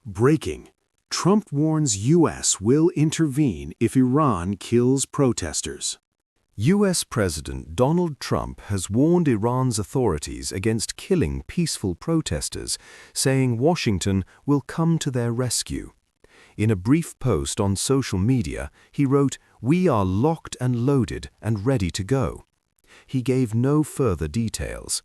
Breaking. Trump warns U.S. will intervene if Iran kills protesters. U.S. President Donald Trump has warned Iran's authorities against killing peaceful protesters, saying Washington will come to their rescue. In a brief post on social media, he wrote, "We are locked and loaded and ready to go." He gave no further details.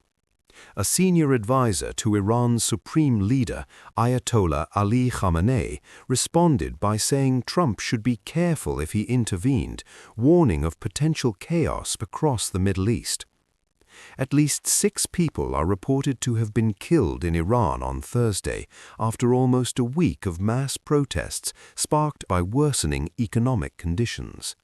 A senior advisor to Iran's supreme leader, Ayatollah Ali Khamenei, responded by saying Trump should be careful if he intervened, warning of potential chaos across the Middle East. At least 6 people are reported to have been killed in Iran on Thursday after almost a week of mass protests sparked by worsening economic conditions.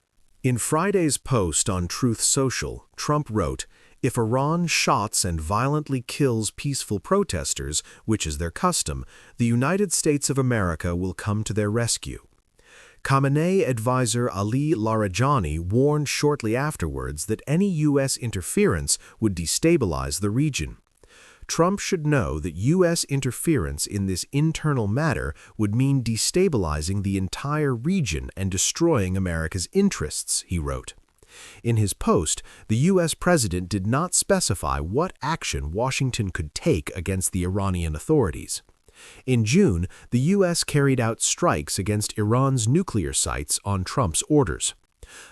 In Friday's post on Truth Social, Trump wrote, "If Iran shots and violently kills peaceful protesters, which is their custom, the United States of America will come to their rescue." Khamenei advisor Ali Larijani warned shortly afterwards that any U.S. interference would destabilize the region. Trump should know that U.S. interference in this internal matter would mean destabilizing the entire region and destroying America's interests, he wrote. In his post, the U.S. president did not specify what action Washington could take against the Iranian authorities. In June, the U.S. carried out strikes against Iran's nuclear sites on Trump's orders.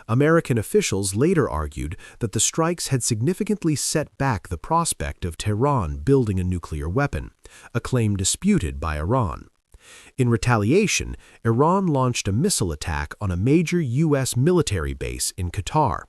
American officials later argued that the strikes had significantly set back the prospect of Tehran building a nuclear weapon, a claim disputed by Iran. In retaliation, Iran launched a missile attack on a major U.S. military base in Qatar.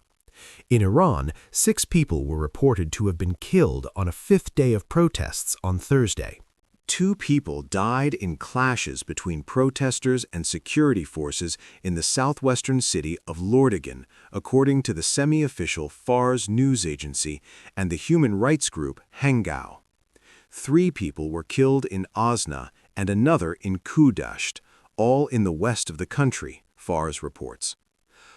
In Iran, 6 people were reported to have been killed on a 5th day of protests on Thursday. 2 people died in clashes between protesters and security forces in the southwestern city of Lordagan, according to the semi-official Fars news agency and the human rights group Hengao. 3 people were killed in Osna and another in Kudasht, all in the west of the country, Fars reports.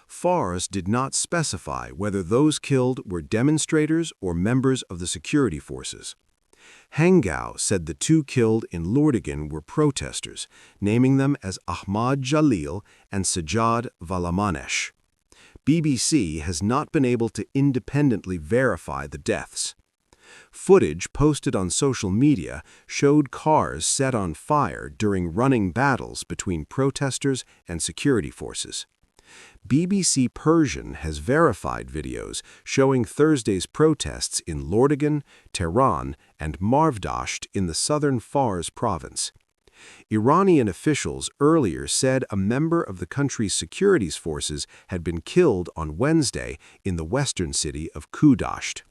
Fars did not specify whether those killed were demonstrators or members of the security forces. Hengao said the 2 killed in Lordagan were protesters, naming them as Ahmad Jalil and Sajjad Valamanesh. BBC has not been able to independently verify the deaths. Footage posted on social media showed cars set on fire during running battles between protesters and security forces. BBC Persian has verified videos showing Thursday's protests in Lordagan, Tehran, and Marvdasht in the southern Fars province. Iranian officials earlier said a member of the country's securities forces had been killed on Wednesday in the western city of Kudasht.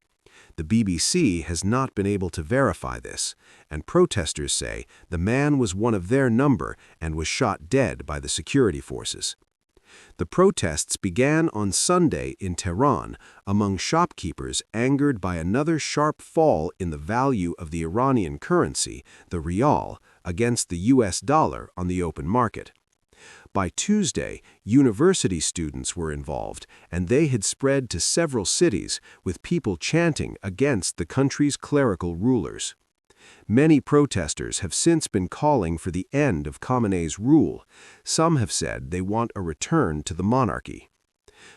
The BBC has not been able to verify this, and protesters say the man was one of their number and was shot dead by the security forces. The protests began on Sunday in Tehran among shopkeepers angered by another sharp fall in the value of the Iranian currency, the rial, against the U.S. dollar on the open market. By Tuesday, university students were involved, and they had spread to several cities, with people chanting against the country's clerical rulers. Many protesters have since been calling for the end of Khamenei's rule. Some have said they want a return to the monarchy.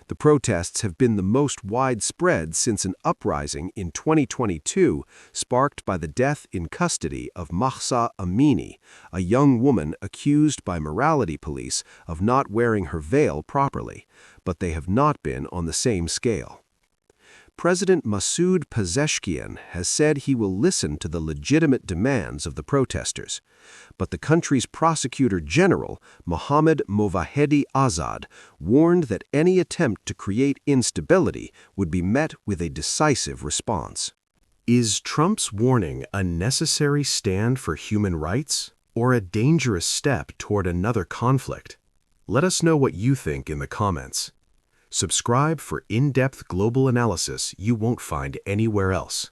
The protests have been the most widespread since an uprising in 2022 sparked by the death in custody of Mahsa Amini, a young woman accused by morality police of not wearing her veil properly, but they have not been on the same scale. President Masoud Pezeshkian has said he will listen to the legitimate demands of the protesters, but the country's prosecutor general, Mohammad Movahedi Azad, warned that any attempt to create instability would be met with a decisive response. Is Trump's warning a necessary stand for human rights, or a dangerous step toward another conflict? Let us know what you think in the comments. Subscribe for in-depth global analysis you won't find anywhere else.